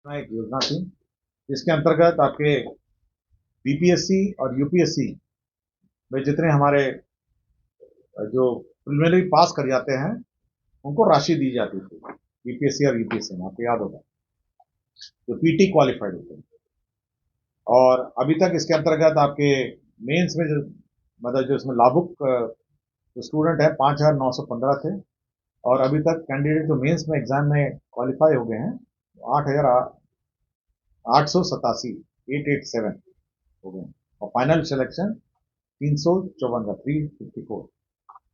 एक योजना थी जिसके अंतर्गत आपके बीपीएससी और यूपीएससी में जितने हमारे जो प्रिलिमिनरी पास कर जाते हैं उनको राशि दी जाती थी। बीपीएससी और यूपीएससी में आपको याद होगा, जो पीटी क्वालिफाइड होते हैं। और अभी तक इसके अंतर्गत आपके मेंस में जो मतलब जो इसमें लाभुक जो स्टूडेंट है 5,915 थे। और अभी तक कैंडिडेट जो मेंस में एग्जाम में क्वालिफाई हो गए हैं 8,887 887 हो गए। और फाइनल सिलेक्शन 354 का 354।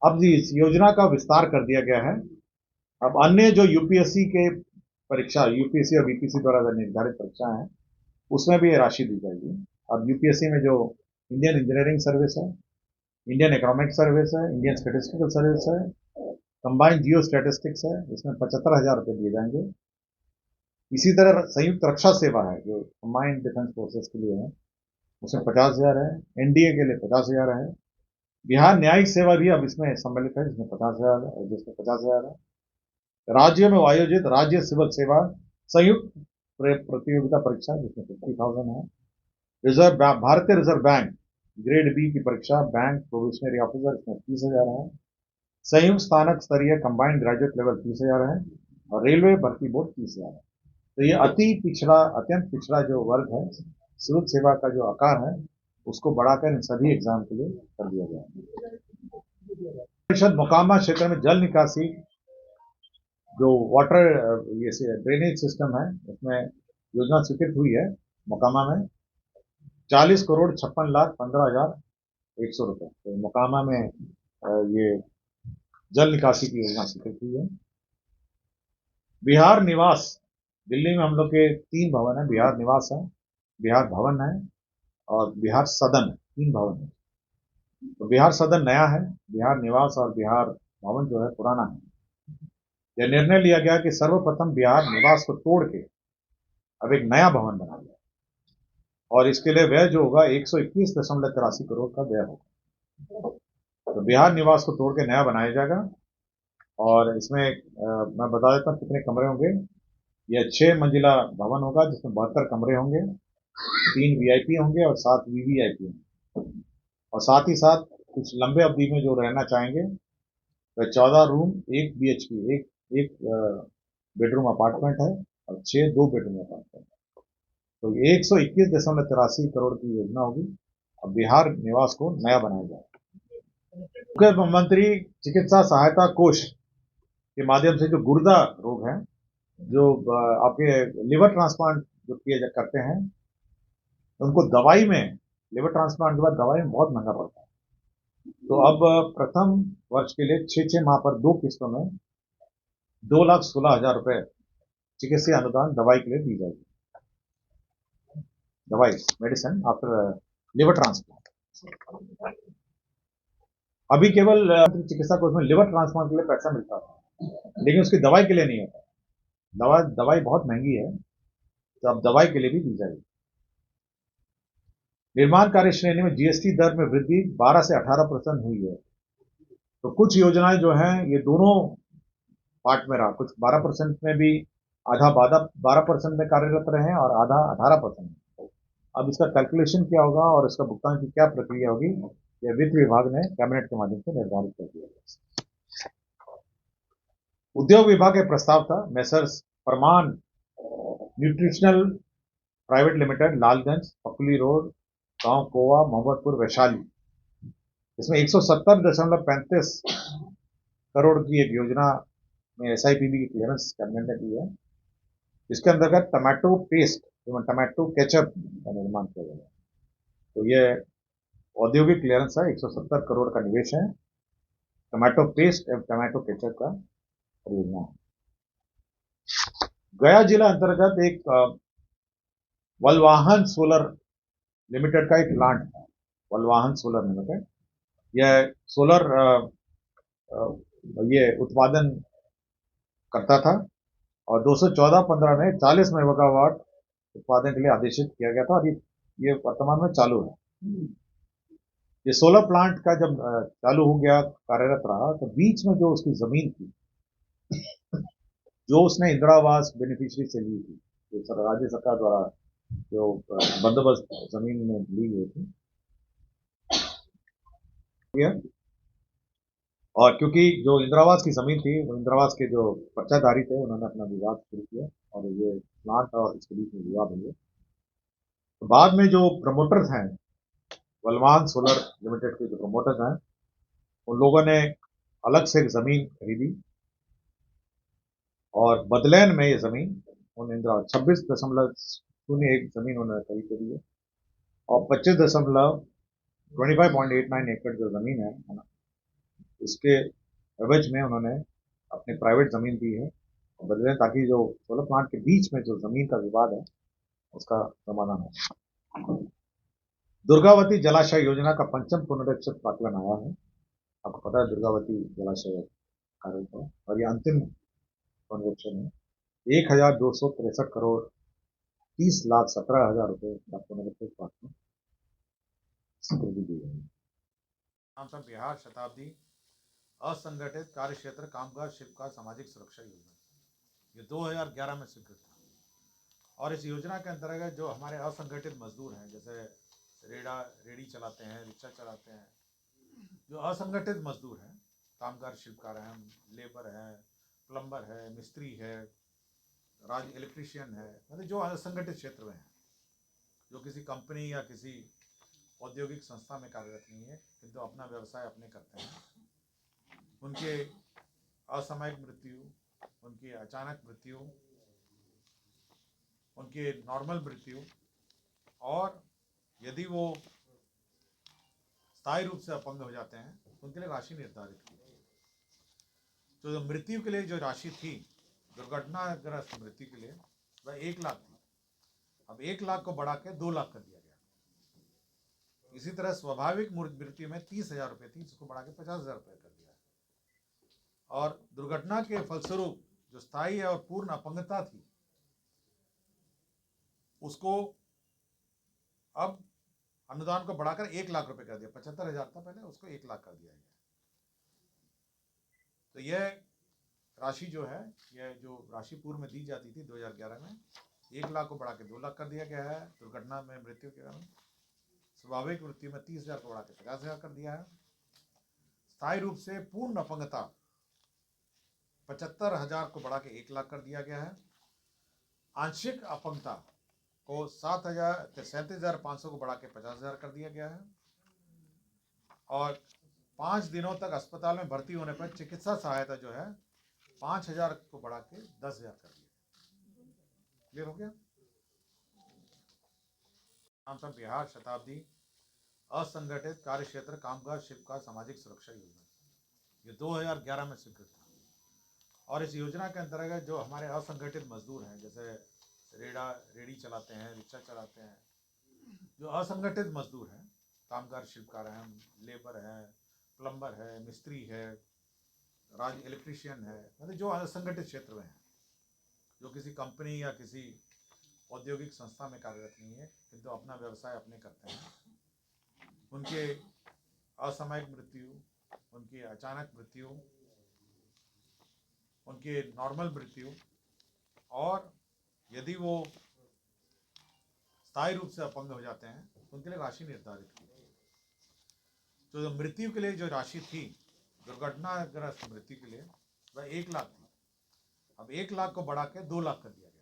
अब जी इस योजना का विस्तार कर दिया गया है। अब अन्य जो यूपीएससी के परीक्षा, यूपीएससी और बीपीएससी द्वारा निर्धारित परीक्षा है, उसमें भी ये राशि दी जाएगी। अब यूपीएससी में जो इंडियन इंजीनियरिंग सर्विस है, इंडियन इकोनॉमिक सर्विस है, इंडियन स्टेटिस्टिकल सर्विस है, कंबाइंड जियो स्टेटिस्टिक्स है, इसमें 75,000 रुपये दिए जाएंगे। इसी तरह संयुक्त रक्षा सेवा है जो कंबाइंड डिफेंस फोर्सेस के लिए है, उसमें 50,000 है। एनडीए के लिए 50,000 है। बिहार न्यायिक सेवा भी अब इसमें सम्मिलित है, जिसमें 50,000 है, जिसमें 50,000 है। राज्य में आयोजित राज्य सिविल सेवा संयुक्त प्रतियोगिता परीक्षा जिसमें 50,000 है। भारतीय रिजर्व बैंक ग्रेड बी की परीक्षा बैंक प्रोबेशनरी ऑफिसर इसमें 30,000 है। संयुक्त स्थानक स्तरीय कंबाइंड ग्रेजुएट लेवल 30,000 है। और रेलवे भर्ती बोर्ड 30,000 है। तो ये अत्यंत पिछड़ा जो वर्ग है, सिविल सेवा का जो आकार है उसको बढ़ाकर इन सभी एग्जाम के लिए कर दिया गया है। परिषद मोकामा क्षेत्र में जल निकासी जो वाटर ये ड्रेनेज सिस्टम है उसमें योजना स्वीकृत हुई है। मोकामा में 40,56,15,100 रुपए। तो मोकामा में ये जल निकासी की योजना स्वीकृत हुई है। बिहार निवास, दिल्ली में हम लोग के 3 भवन है। बिहार निवास है, बिहार भवन है और बिहार सदन है। 3 भवन है। तो बिहार सदन नया है, बिहार निवास और बिहार भवन जो है पुराना है। यह निर्णय लिया गया कि सर्वप्रथम बिहार निवास को तोड़ के अब एक नया भवन बना गया और इसके लिए व्यय जो होगा 121.83 करोड़ का व्यय होगा। तो बिहार निवास को तोड़ के नया बनाया जाएगा। और इसमें मैं बता देता हूँ कितने कमरे होंगे। यह 6 मंजिला भवन होगा जिसमें 72 कमरे होंगे, 3 वीआईपी होंगे और 7 वीवीआईपी होंगे। और साथ ही साथ कुछ लंबे अवधि में जो रहना चाहेंगे तो 14 रूम, 1 बीएचपी, एक बेडरूम अपार्टमेंट है और 6 2 बेडरूम अपार्टमेंट है। तो 121.83 करोड़ की योजना होगी और बिहार निवास को नया बनाया जाएगा। मुख्यमंत्री चिकित्सा सहायता कोष के माध्यम से जो गुर्दा रोग है, जो आपके लिवर ट्रांसप्लांट जो करते हैं उनको दवाई में, लिवर ट्रांसप्लांट के बाद दवाई में बहुत महंगा पड़ता है। तो अब प्रथम वर्ष के लिए 6 माह पर 2 किस्तों में 2,16,000 रुपए चिकित्सा अनुदान दवाई के लिए दी जाएगी। दवाई, मेडिसिन आफ्टर लिवर ट्रांसप्लांट। अभी केवल चिकित्सा कोष में लिवर ट्रांसप्लांट के लिए पैसा मिलता था, लेकिन उसकी दवाई के लिए नहीं होता। दवाई बहुत महंगी है, तो अब दवाई के लिए भी दी जाएगी। निर्माण कार्य श्रेणी में जीएसटी दर में वृद्धि 12 से 18% हुई है। तो कुछ योजनाएं जो हैं ये दोनों पार्ट में रहा, कुछ 12% में भी, आधा 12% में कार्यरत रहे और आधा 18%। अब इसका कैलकुलेशन क्या होगा और इसका भुगतान की क्या प्रक्रिया होगी, यह वित्त विभाग ने कैबिनेट के माध्यम से निर्धारित कर दिया। उद्योग विभाग का प्रस्ताव था Messrs Parman nutritional private limited, Lalganj, Pakuli road, गांव कोवा, मोहम्मदपुर, वैशाली। इसमें 170.35 करोड़ की एक योजना में एसआईपीबी की क्लियरेंस कैबिनेट ने दी है। इसके अंतर्गत टमाटो पेस्ट एवं टमाटो केचप का निर्माण किया जाएगा। तो ये औद्योगिक क्लियरेंस है, 170 करोड़ का निवेश है। टमाटो पेस्ट एवं टमाटो केचप का परियोजना है। गया जिला अंतर्गत एक वलवाहन सोलर लिमिटेड का एक प्लांट है, वलवाहन सोलर लिमिटेड। यह सोलर ये उत्पादन करता था और 214-15 में 40 मेगावाट उत्पादन के लिए आदेशित किया गया था और ये वर्तमान में चालू है। ये सोलर प्लांट का जब चालू हो गया, कार्यरत रहा, तो बीच में जो उसकी जमीन थी जो उसने इंदिरा आवास बेनिफिशियरी से ली थी, राज्य सरकार द्वारा जो बंदोबस्त जमीन में ली गई थी। और क्योंकि जो इंदिरावास की जमीन थी, वो इंदिरावास के जो पर्चाधारी थे, उन्होंने अपना विवाद शुरू किया और ये प्लांट और इसके बीच में विवाद हो गया। तो बाद में जो प्रमोटर्स हैं, वलवान सोलर लिमिटेड के जो प्रमोटर्स हैं, उन लोगों ने अलग से एक जमीन खरीदी और बदलैन में ये जमीन उन इंदिरा 26.01 जमीन उन्होंने खरीद करी है और 25.89 एकड़ जो जमीन है ना, उसके एवज में उन्होंने अपनी प्राइवेट जमीन दी है बदले, ताकि जो सोलर प्लांट के बीच में जो जमीन का विवाद है उसका समाधान हो। दुर्गावती जलाशय योजना का पंचम पुनरीक्षित आकलन आया है। आपको पता है दुर्गावती जलाशय कार्य का, और ये अंतिम पुनरीक्षण है। 1,263 करोड़ 30,17,000 रुपए का पुनरीक्षित आकलन स्वीकृति दी गई। नाम था बिहार शताब्दी असंगठित कार्य क्षेत्र कामगार शिल्पकार सामाजिक सुरक्षा योजना। ये 2011 में स्वीकृत था और इस योजना के अंतर्गत जो हमारे असंगठित मजदूर हैं, जैसे रेड़ी चलाते हैं, रिक्शा चलाते हैं, जो असंगठित मजदूर हैं, कामगार शिल्पकार हैं, लेबर है, प्लम्बर है, मिस्त्री है, इलेक्ट्रीशियन है, मतलब जो असंगठित क्षेत्र में है, जो किसी कंपनी या किसी औद्योगिक संस्था में कार्यरत नहीं है किंतु अपना व्यवसाय अपने करते हैं, उनके असामयिक मृत्यु, उनकी अचानक मृत्यु, उनकी नॉर्मल मृत्यु, और यदि वो स्थायी रूप से अपंग हो जाते हैं तो उनके लिए राशि निर्धारित की। तो मृत्यु के लिए जो राशि थी, दुर्घटनाग्रस्त मृत्यु के लिए, वह 1 लाख थी। अब 1 लाख को बढ़ा के 2 लाख कर दिया गया। इसी तरह स्वाभाविक मृत्यु में 30,000 रुपये थी, इसको बढ़ा के 50,000 रुपये कर दिया। और दुर्घटना के फलस्वरूप जो स्थायी और पूर्ण अपंगता थी, उसको अब अनुदान को बढ़ाकर 1 लाख रुपए कर दिया। 75,000 था पहले, उसको 1 लाख कर दिया गया। तो यह राशि जो है, यह जो राशि पूर्व में दी जाती थी 2011 में, 1 लाख को बढ़ा के 2 लाख कर दिया गया है। दुर्घटना में मृत्यु के कारण स्वाभाविक मृत्यु में 30,000 को बढ़ा के 50,000 कर दिया है। स्थायी रूप से पूर्ण अपंगता 75,000 को बढ़ा के 1 लाख कर दिया गया है। आंशिक अपंगता को 37,500 को बढ़ा के 50,000 कर दिया गया है। और 5 दिनों तक अस्पताल में भर्ती होने पर चिकित्सा सहायता जो है 5,000 को बढ़ा के 10,000 कर दिया। क्लियर हो गया? नाम था बिहार शताब्दी असंगठित कार्य क्षेत्र कामगार शिल्पकार सामाजिक सुरक्षा योजना। ये 2011 में स्वीकृत था और इस योजना के अंतर्गत जो हमारे असंगठित मजदूर हैं, जैसे रेड़ी चलाते हैं, रिक्शा चलाते हैं, जो असंगठित मजदूर हैं, कामगार शिल्पकार हैं, लेबर है, प्लम्बर है, मिस्त्री है, इलेक्ट्रीशियन है, मतलब जो असंगठित क्षेत्र में है, जो किसी कंपनी या किसी औद्योगिक संस्था में कार्यरत नहीं है किंतु अपना व्यवसाय अपने करते हैं, उनके असामयिक मृत्यु, उनकी अचानक मृत्यु, उनकी नॉर्मल मृत्यु, और यदि वो स्थायी रूप से अपंग हो जाते हैं तो उनके लिए राशि निर्धारित की। तो मृत्यु के लिए जो राशि थी, दुर्घटनाग्रस्त मृत्यु के लिए, वह 1 लाख थी। अब 1 लाख को बढ़ा के 2 लाख कर दिया गया।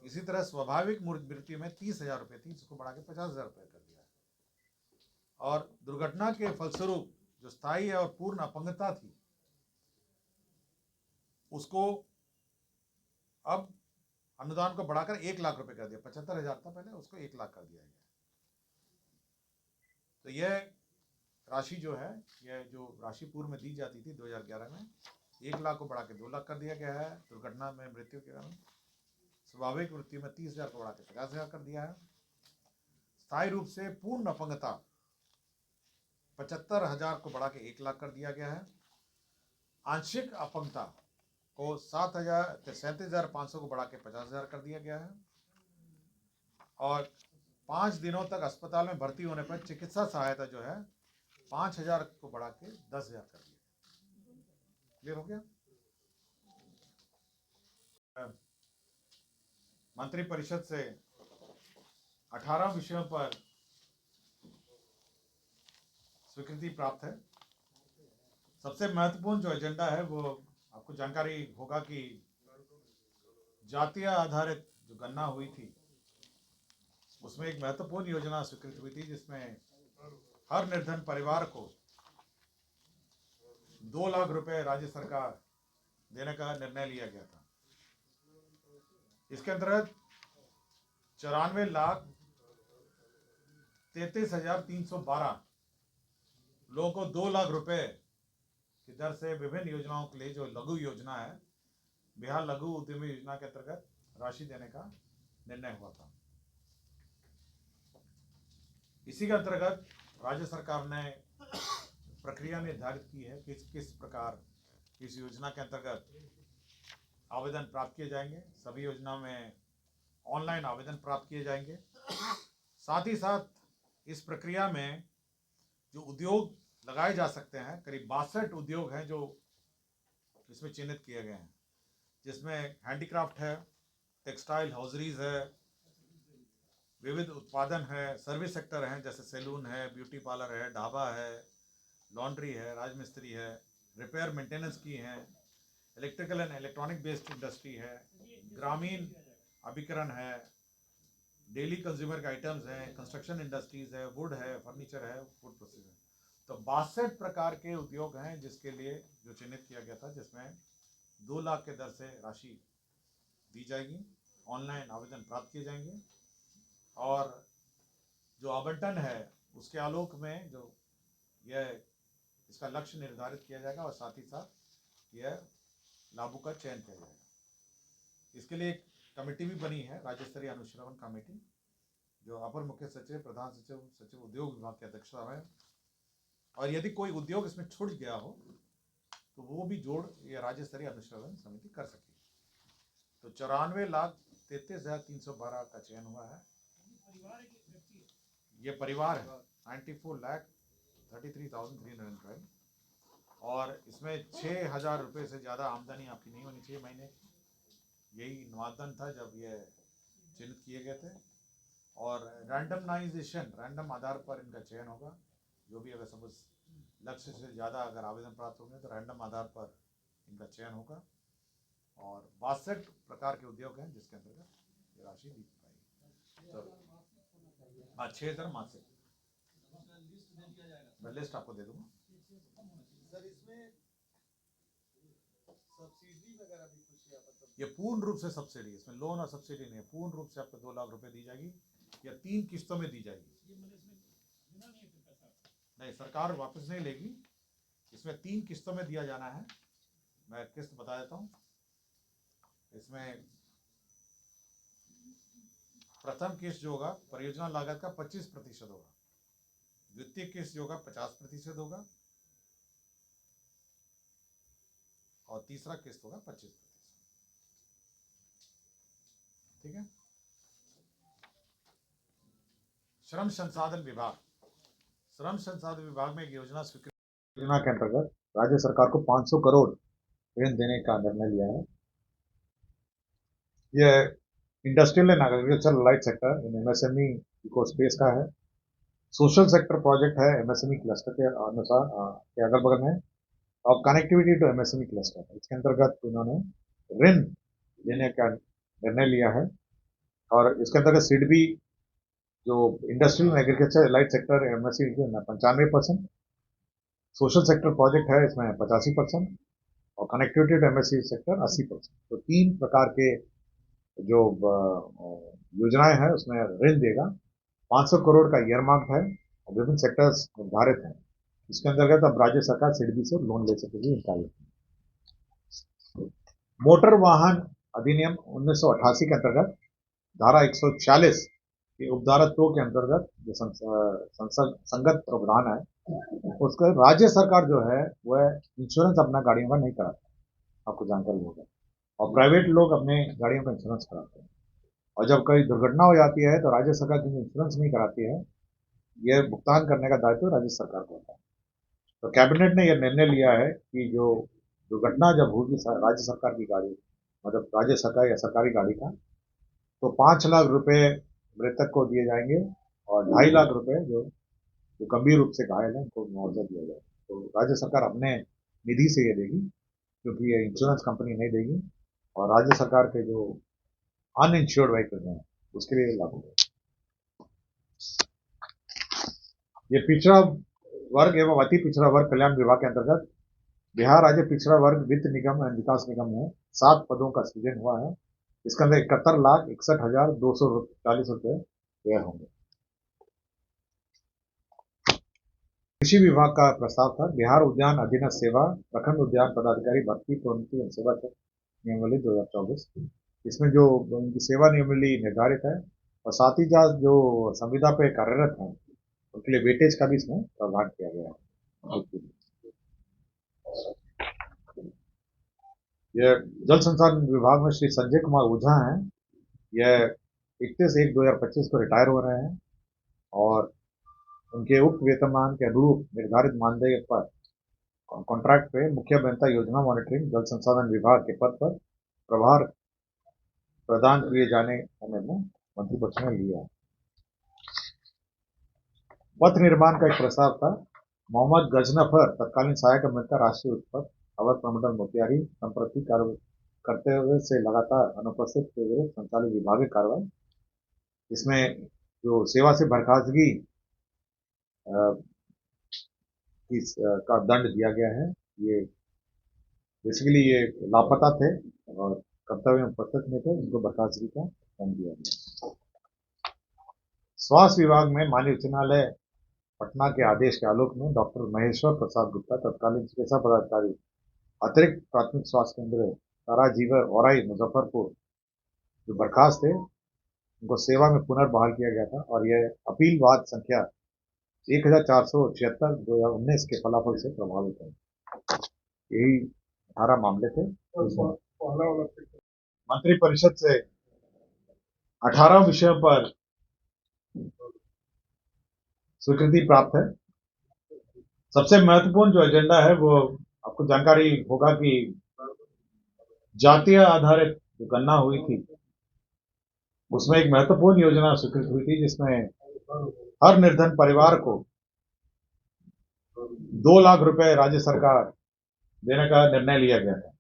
इसी तरह स्वाभाविक मृत्यु में 30,000 रुपये थी, इसको बढ़ा के 50,000 रुपये कर दिया। और दुर्घटना के फलस्वरूप जो स्थायी और पूर्ण अपंगता थी, उसको अब अनुदान को बढ़ाकर 1 लाख रुपए कर दिया। 75,000 था पहले, उसको 1 लाख कर दिया गया। तो यह राशि जो है, यह जो राशि पूर्व में दी जाती थी 2011 में, 1 लाख को बढ़ा के 2 लाख कर दिया गया है। दुर्घटना में मृत्यु के कारण स्वाभाविक मृत्यु में 30,000 को बढ़ा के 50,000 कर दिया है। स्थायी रूप से पूर्ण अपंगता 75,000 को बढ़ा के 1 लाख कर दिया गया है। आंशिक अपंगता को 37,500 को बढ़ा के 50,000 कर दिया गया है। और 5 दिनों तक अस्पताल में भर्ती होने पर चिकित्सा सहायता जो है 5,000 को बढ़ा के 10,000 कर दिया। क्लियर हो गया? मंत्रिपरिषद से 18 विषयों पर स्वीकृति प्राप्त है। सबसे महत्वपूर्ण जो एजेंडा है वो आपको जानकारी होगा कि जातीय आधारित जो गणना हुई थी उसमें एक महत्वपूर्ण योजना स्वीकृत हुई थी, जिसमें हर निर्धन परिवार को 2 लाख रुपए राज्य सरकार देने का निर्णय लिया गया था। इसके अंतर्गत 94,33,312 लोगों को 2 लाख रुपए की दर से विभिन्न योजनाओं के लिए, जो लघु योजना है, बिहार लघु उद्यमी योजना के अंतर्गत राशि देने का निर्णय हुआ था। इसी के अंतर्गत राज्य सरकार ने प्रक्रिया निर्धारित की है कि किस प्रकार इस योजना के अंतर्गत आवेदन प्राप्त किए जाएंगे। सभी योजना में ऑनलाइन आवेदन प्राप्त किए जाएंगे। साथ ही साथ इस प्रक्रिया में जो उद्योग लगाए जा सकते हैं, करीब 62 उद्योग हैं जो इसमें चिन्हित किए गए हैं, जिसमें हैंडीक्राफ्ट है, टेक्सटाइल हॉजरीज है, विविध उत्पादन है, सर्विस सेक्टर है जैसे सैलून है, ब्यूटी पार्लर है, ढाबा है, लॉन्ड्री है, राजमिस्त्री है, रिपेयर मेंटेनेंस की है, electrical and electronic based industry है, ग्रामीण अभिकरण है, डेली कंज्यूमर के आइटम्स हैं, कंस्ट्रक्शन इंडस्ट्रीज है, वुड है, फर्नीचर है, फूड प्रोसेस है। तो 62 प्रकार के उद्योग हैं जिसके लिए जो चिन्हित किया गया था, जिसमें 2 लाख के दर से राशि दी जाएगी। ऑनलाइन आवेदन प्राप्त किए जाएंगे और जो आवंटन है उसके आलोक में जो यह इसका लक्ष्य निर्धारित किया जाएगा और साथ ही साथ यह लाभों का चयन किया जाएगा। इसके लिए एक कमेटी भी बनी है, राज्य स्तरीय अनुश्रवण कमेटी, जो अपर मुख्य सचिव, प्रधान सचिव, सचिव उद्योग विभाग की अध्यक्षता में, और यदि कोई उद्योग इसमें छूट गया हो तो वो भी जोड़ ये राज्य स्तरीय अनुश्रवण समिति कर सकेगी। तो 94,33,312 का चयन हुआ है। ये परिवार है 94,33,312 और इसमें 6,000 रुपये से ज़्यादा आमदनी आपकी नहीं होनी चाहिए महीने। यही मानदंड था जब ये चिन्हित किए गए थे। और रैंडमाइजेशन, रैंडम आधार पर इनका चयन होगा। जो भी अगर सपोज लक्ष्य से ज़्यादा अगर आवेदन प्राप्त होंगे तो रैंडम आधार पर इनका चयन होगा। और 62 प्रकार के उद्योग हैं जिसके अंतर्गत ये राशि दी पाएगी। तो 6,000 मासिक, मैं लिस्ट आपको दे दूंगा। सर इसमें सब्सिडी वगैरह भी कुछ या मतलब ये पूर्ण रूप से सब्सिडी, इसमें लोन और सब्सिडी नहीं है, पूर्ण रूप से आपको 2 लाख रुपए दी जाएगी या 3 किस्तों में दी जाएगी। नहीं, सरकार वापस नहीं लेगी, इसमें 3 किस्तों में दिया जाना है। मैं किस्त बता देता हूँ। इसमें प्रथम किस्त जो होगा परियोजना लागत का 25% होगा, द्वितीय किस्त जो होगा 50% होगा और तीसरा किस्त होगा 25%। ठीक है। श्रम संसाधन विभाग, श्रम संसाधन विभाग में एक योजना स्वीकृत, योजना के अंतर्गत राज्य सरकार को 500 करोड़ ऋण देने का निर्णय लिया है। यह industrial and agriculture light sector in MSME echo space का है। सोशल सेक्टर प्रोजेक्ट है एमएसएमई क्लस्टर के अनुसार के अगल बगल में, और कनेक्टिविटी टू एमएसएमई क्लस्टर, इसके अंतर्गत उन्होंने ऋण देने का निर्णय लिया है। और इसके अंतर्गत सिडबी जो industrial and agriculture light sector MSME 95%, social sector project है इसमें 85% और कनेक्टिविटी टू एमएसएमई सेक्टर 80%। तो 3 प्रकार के जो योजनाएं हैं उसमें ऋण देगा। 500 करोड़ का ईयरमार्क है और विभिन्न सेक्टर्स निर्धारित हैं। इसके अंतर्गत अब राज्य सरकार सिडबी से लोन ले सकेगी इन कार्यों। मोटर वाहन अधिनियम 1988 के अंतर्गत धारा 140 के उपधारा 2 के अंतर्गत जो संगत प्रावधान है, उसका राज्य सरकार जो है वह इंश्योरेंस अपना गाड़ियों का नहीं कराता, आपको जानकारी होगा, और प्राइवेट लोग अपने गाड़ियों का इंश्योरेंस कराते हैं। और जब कोई दुर्घटना हो जाती है तो राज्य सरकार जिन्हें इंश्योरेंस नहीं कराती है, यह भुगतान करने का दायित्व राज्य सरकार को होता है। तो कैबिनेट ने यह निर्णय लिया है कि जो दुर्घटना जब होगी राज्य सरकार की गाड़ी, मतलब राज्य सरकार या सरकारी गाड़ी का, तो 5 लाख रुपए मृतक को दिए जाएंगे और 2.5 लाख रुपए जो गंभीर रूप से घायल है उनको मुआवजा दिया जाएगा। तो राज्य सरकार अपने निधि से ये देगी, क्योंकि ये इंश्योरेंस कंपनी नहीं देगी, और राज्य सरकार के जो अनइंश्योर्ड व्हीकल हैं उसके लिए लागू है। ये पिछड़ा वर्ग एवं अति पिछड़ा वर्ग कल्याण विभाग के अंतर्गत बिहार राज्य पिछड़ा वर्ग वित्त निगम एवं विकास निगम में 7 पदों का सृजन हुआ है। इसके अंदर 71,61,240 रुपए व्यय होंगे। कृषि विभाग का प्रस्ताव था बिहार उद्यान अधीनस्थ सेवा प्रखंड उद्यान पदाधिकारी भर्ती प्रोन्नति एवं सेवा नियमावली 2024। इसमें जो उनकी सेवा नियमावली निर्धारित है और साथ ही साथ जो संविदा पे कार्यरत हैं उनके लिए वेटेज का भी इसमें प्रावधान किया गया है। यह जल संसाधन विभाग में श्री संजय कुमार ओझा हैं। यह 31/1/2025 को रिटायर हो रहे हैं और उनके उक्त वेतनमान के अनुरूप निर्धारित मानदेय पर कॉन्ट्रैक्ट पे मुख्य अभियंता योजना मॉनिटरिंग जल संसाधन विभाग के पद पर प्रभार प्रदान किए जाने का निर्णय मंत्रिपरिषद ने लिया। पथ निर्माण का एक प्रस्ताव था। मोहम्मद गजनफर तत्कालीन सहायक अभियंता राष्ट्रीय उच्च पथ अवर प्रमंडल मोतिहारी संप्रति कार्य करते हुए से लगातार अनुपस्थित के विरुद्ध संचालित विभागीय कार्रवाई। इसमें जो सेवा से बर्खास्तगी का दंड दिया गया है। ये बेसिकली ये लापता थे और कर्तव्य में उपस्थित नहीं थे, इनको बर्खास्तगी का दंड दिया गया। स्वास्थ्य विभाग में माननीय उच्च न्यायालय पटना के आदेश के आलोक में डॉक्टर महेश्वर प्रसाद गुप्ता तत्कालीन चिकित्सा पदाधिकारी अतिरिक्त प्राथमिक स्वास्थ्य केंद्र ताराजीवर औराई मुजफ्फरपुर जो बर्खास्त थे उनको सेवा में पुनर्बहाल किया गया था और यह अपील वाद संख्या 1476/2019 के फलाफल से प्रभावित है। यही 18 मामले थे। मंत्रिपरिषद से 18 विषयों पर स्वीकृति प्राप्त है। सबसे महत्वपूर्ण जो एजेंडा है वो आपको जानकारी होगा कि जातीय आधारित जो गणना हुई थी उसमें एक महत्वपूर्ण योजना स्वीकृत हुई थी जिसमें हर निर्धन परिवार को 2 लाख रुपए राज्य सरकार देने का निर्णय लिया गया था।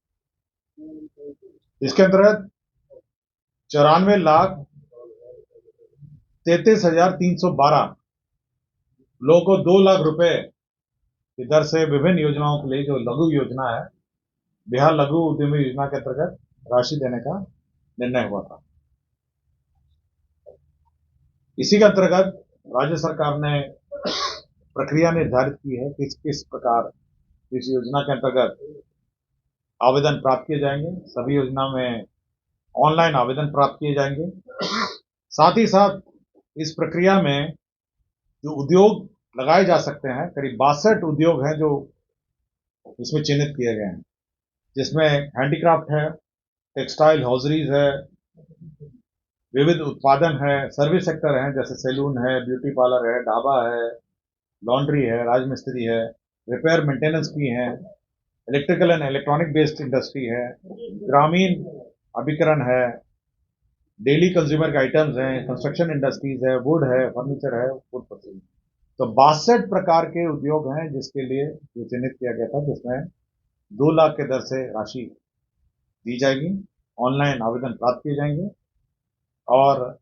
इसके अंतर्गत 94,33,312 लोगों को 2 लाख रुपए की दर से विभिन्न योजनाओं के लिए जो लघु योजना है बिहार लघु उद्यमी योजना के अंतर्गत राशि देने का निर्णय हुआ था। इसी के अंतर्गत राज्य सरकार ने प्रक्रिया निर्धारित की है कि किस प्रकार इस योजना के अंतर्गत आवेदन प्राप्त किए जाएंगे। सभी योजना में ऑनलाइन आवेदन प्राप्त किए जाएंगे। साथ ही साथ इस प्रक्रिया में जो उद्योग लगाए जा सकते हैं करीब 62 उद्योग हैं जो इसमें चिन्हित किए गए हैं, जिसमें हैंडीक्राफ्ट है, टेक्सटाइल हॉजरीज है, विविध उत्पादन है, सर्विस सेक्टर है जैसे सैलून है, ब्यूटी पार्लर है, ढाबा है, लॉन्ड्री है, राजमिस्त्री है, रिपेयर मेंटेनेंस की है, electrical and electronic based industry है, ग्रामीण अभिकरण है, डेली कंज्यूमर के आइटम्स हैं, कंस्ट्रक्शन इंडस्ट्रीज है, वुड है, फर्नीचर है, फूड प्रोसेसिंग। तो 62 प्रकार के उद्योग हैं जिसके लिए ये चिन्हित किया गया था, जिसमें 2 लाख के दर से राशि दी जाएगी। ऑनलाइन आवेदन प्राप्त किए जाएंगे और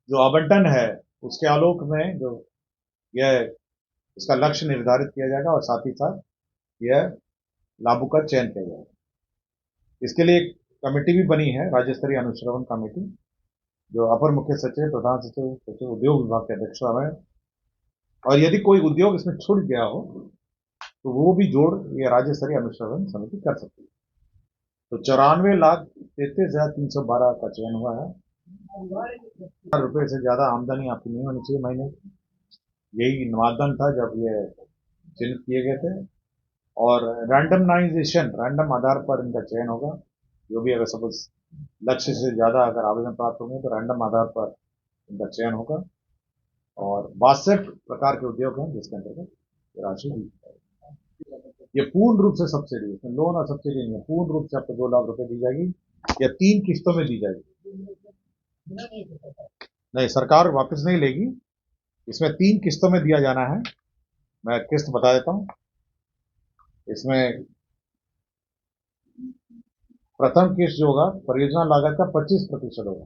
जो आवंटन है उसके आलोक में जो यह इसका लक्ष्य निर्धारित किया जाएगा और साथ ही साथ यह लाभों का चयन किया जाएगा। इसके लिए एक कमेटी भी बनी है, राज्य स्तरीय अनुश्रवण कमेटी, जो अपर मुख्य सचिव, प्रधान सचिव, सचिव उद्योग विभाग के अध्यक्ष है। और यदि कोई उद्योग इसमें छूट गया हो तो वो भी जोड़ ये राज्य स्तरीय अनुश्रवण समिति कर सकती है। तो 94,33,312 का चयन हुआ है। रुपए से ज्यादा आमदनी आपकी नहीं होनी चाहिए महीने। यही मानदंड था जब ये चिन्हित किए गए थे। और रैंडमाइजेशन, रैंडम आधार पर इनका चयन होगा। जो भी अगर सपोज लक्ष्य से ज्यादा अगर आवेदन प्राप्त होंगे तो रैंडम आधार पर इनका चयन होगा। और 62 प्रकार के उद्योग हैं जिसके अंतर्गत राशि दी जाएगी। ये पूर्ण रूप से सब्सिडी, इसमें लोन और सब्सिडी नहीं है, पूर्ण रूप से आपको 2 लाख रुपए दी जाएगी या 3 किस्तों में दी जाएगी। नहीं, सरकार वापस नहीं लेगी। इसमें 3 किस्तों में दिया जाना है। मैं किस्त बता देता हूँ। इसमें प्रथम किस्त जो होगा परियोजना लागत का 25% होगा।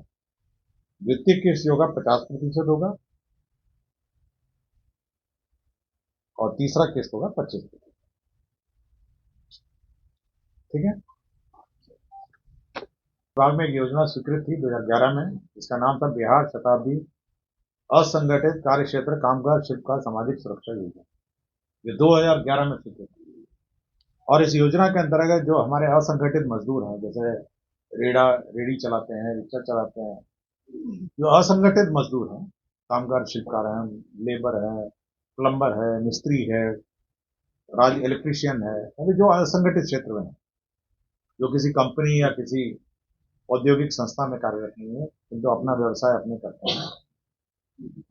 द्वितीय किस्त जो होगा 50% होगा और तीसरा किस्त होगा 25%। ठीक है। विभाग में एक योजना स्वीकृत थी 2011 में। इसका नाम था बिहार शताब्दी असंगठित कार्य क्षेत्र कामगार शिल्पकार सामाजिक सुरक्षा योजना। ये 2011 में स्वीकृत थी। और इस योजना के अंतर्गत जो हमारे असंगठित मजदूर हैं, जैसे रेड़ी चलाते हैं, रिक्शा चलाते हैं, जो असंगठित मजदूर हैं, कामगार शिल्पकार हैं, लेबर है, प्लम्बर है, मिस्त्री है, इलेक्ट्रीशियन है, यानी जो असंगठित क्षेत्र में है, जो किसी कंपनी या किसी औद्योगिक संस्था में कार्यरत नहीं है, किंतु अपना व्यवसाय अपने करते हैं,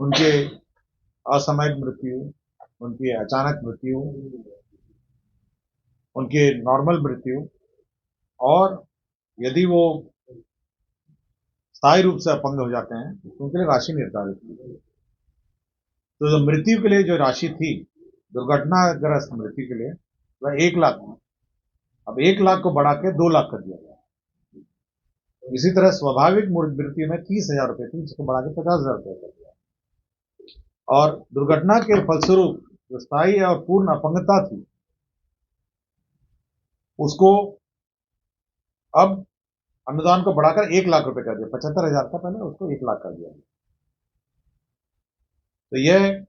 उनके असामयिक मृत्यु, उनकी अचानक मृत्यु, उनके नॉर्मल मृत्यु, और यदि वो स्थायी रूप से अपंग हो जाते हैं तो उनके लिए राशि निर्धारित की। तो जो मृत्यु के लिए जो राशि थी, दुर्घटनाग्रस्त मृत्यु के लिए, वह 1 लाख थी। अब 1 लाख को बढ़ा के 2 लाख कर दिया गया। इसी तरह स्वाभाविक मृत्यु में 30,000 रुपए थी, इसको बढ़ा के 50,000 रुपए कर दिया। और दुर्घटना के फलस्वरूप जो स्थायी और पूर्ण अपंगता थी, उसको अब अनुदान को बढ़ाकर 1 लाख रुपए कर दिया। 75,000 था पहले, उसको 1 लाख कर दिया। तो यह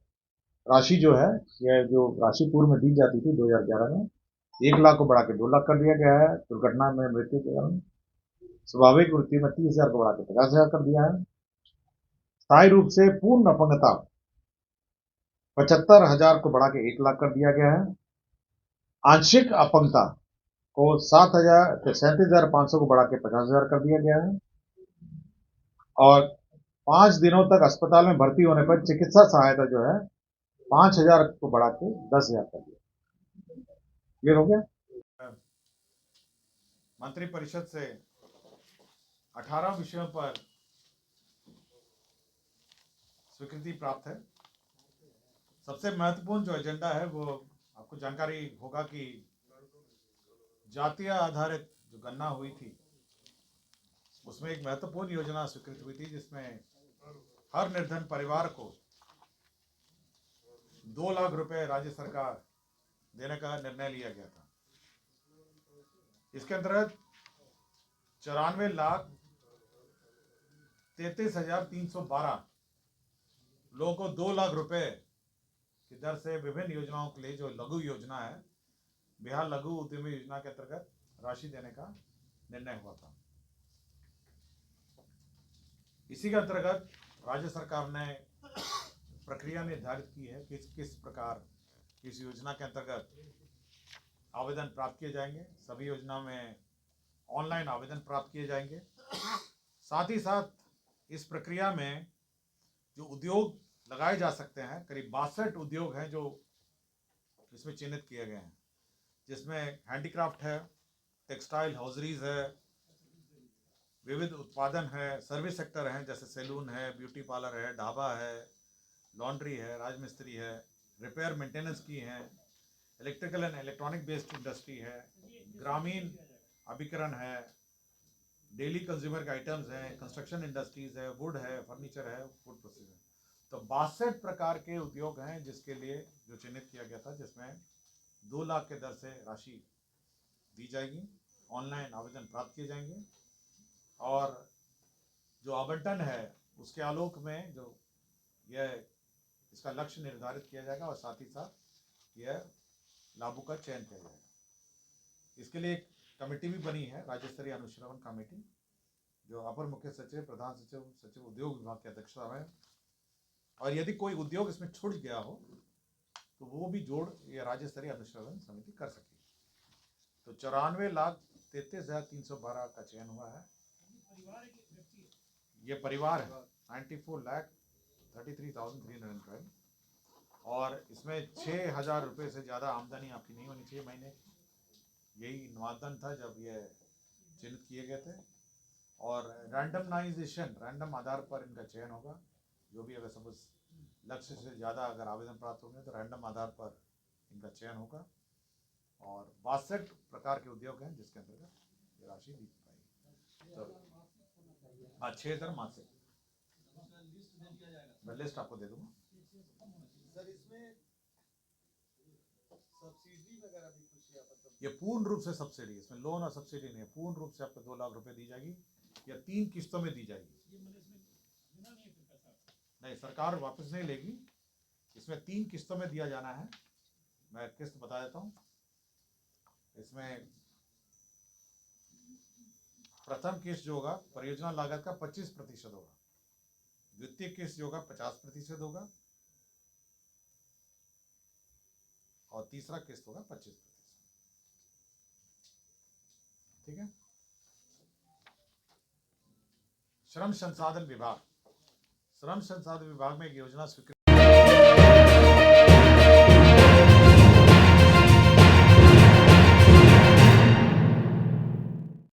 राशि जो है, यह जो राशि पूर्व में दी जाती थी 2011 में, 1 लाख को बढ़ा के 2 लाख कर दिया गया है दुर्घटना में मृत्यु के कारण। स्वाभाविक मृत्यु में 30,000 को बढ़ा के 50,000 कर दिया है। स्थायी रूप से पूर्ण अपंगता 75,000 को बढ़ा के 1 लाख कर दिया गया है। आंशिक अपंगता को 37,500 को बढ़ा के 50,000 कर दिया गया है। और 5 दिनों तक अस्पताल में भर्ती होने पर चिकित्सा सहायता जो है 5,000 को बढ़ा के 10,000 कर दिया। क्लियर हो गया। मंत्रिपरिषद से 18 विषयों पर स्वीकृति प्राप्त है। सबसे महत्वपूर्ण जो एजेंडा है वो आपको जानकारी होगा कि जातीय आधारित जो गणना हुई थी, उसमें एक महत्वपूर्ण योजना स्वीकृत हुई थी, जिसमें हर निर्धन परिवार को 2 लाख रुपए राज्य सरकार देने का निर्णय लिया गया था। इसके अंतर्गत 94,33,312 लोगों को 2 लाख रुपए की दर से विभिन्न योजनाओं के लिए, जो लघु योजना है, बिहार लघु उद्यमी योजना के अंतर्गत राशि देने का निर्णय हुआ था। इसी के अंतर्गत राज्य सरकार ने प्रक्रिया निर्धारित की है कि किस प्रकार इस योजना के अंतर्गत आवेदन प्राप्त किए जाएंगे। सभी योजना में ऑनलाइन आवेदन प्राप्त किए जाएंगे। साथ ही साथ इस प्रक्रिया में जो उद्योग लगाए जा सकते हैं, करीब 62 उद्योग हैं जो इसमें चिन्हित किए गए हैं, जिसमें हैंडीक्राफ्ट है, टेक्सटाइल हॉजरीज है, विविध उत्पादन है, सर्विस सेक्टर है, जैसे सैलून है, ब्यूटी पार्लर है, ढाबा है, लॉन्ड्री है, राजमिस्त्री है, रिपेयर मेंटेनेंस की है, electrical and electronic based industry है, ग्रामीण अभिकरण है, डेली कंज्यूमर के आइटम्स हैं, कंस्ट्रक्शन इंडस्ट्रीज है, वुड है, फर्नीचर है, फूड प्रोसेसर। तो 62 प्रकार के उद्योग हैं जिसके लिए जो चिन्हित किया गया था, जिसमें 2 लाख के दर से राशि दी जाएगी। ऑनलाइन आवेदन प्राप्त किए जाएंगे और जो आवंटन है उसके आलोक में जो यह इसका लक्ष्य निर्धारित किया जाएगा और साथ ही साथ यह लाभों का चयन किया जाएगा। इसके लिए एक कमेटी भी बनी है, राज्य स्तरीय अनुश्रवण कमेटी, जो अपर मुख्य सचिव, प्रधान सचिव, सचिव उद्योग विभाग की अध्यक्षता में। और यदि कोई उद्योग इसमें छूट गया हो तो वो भी जोड़ ये राज्य स्तरीय अनुश्रवण समिति कर सकेगी। तो 94,33,312 का चयन हुआ है। ये परिवार है 94,33,312। और इसमें 6,000 रुपये से ज़्यादा आमदनी आपकी नहीं होनी चाहिए महीने की। यही मानदंड था जब ये चिन्हित किए गए थे। और रैंडमाइजेशन, रैंडम आधार पर इनका चयन होगा। जो भी अगर सपोज लक्ष्य से ज़्यादा अगर आवेदन प्राप्त होंगे तो रैंडम आधार पर इनका चयन होगा। और 62 प्रकार के उद्योग हैं जिसके अंतर्गत ये राशि दी पाएगी। तो 6,000 मासिक, उसका लिस्ट दे दिया जाएगा मैं लिस्ट आपको दे दूंगा। सर। इसमें सब्सिडी वगैरह भी कुछ या मतलब ये पूर्ण रूप से सब्सिडी, इसमें लोन और सब्सिडी नहीं है, पूर्ण रूप से आपको 2 लाख रुपए दी जाएगी या 3 किस्तों में दी जाएगी। ये मतलब इसमें लेना नहीं है फिर पैसा? नहीं, सरकार वापस नहीं लेगी, इसमें 3 किस्तों में दिया जाना है। मैं किस्त बता देता हूँ। इसमें प्रथम किस्त जो होगा परियोजना लागत का 25% होगा, द्वितीय किस्त जो होगा 50% होगा और तीसरा किस्त होगा 25%। ठीक है। श्रम संसाधन विभाग, श्रम संसाधन विभाग में एक योजना स्वीकृत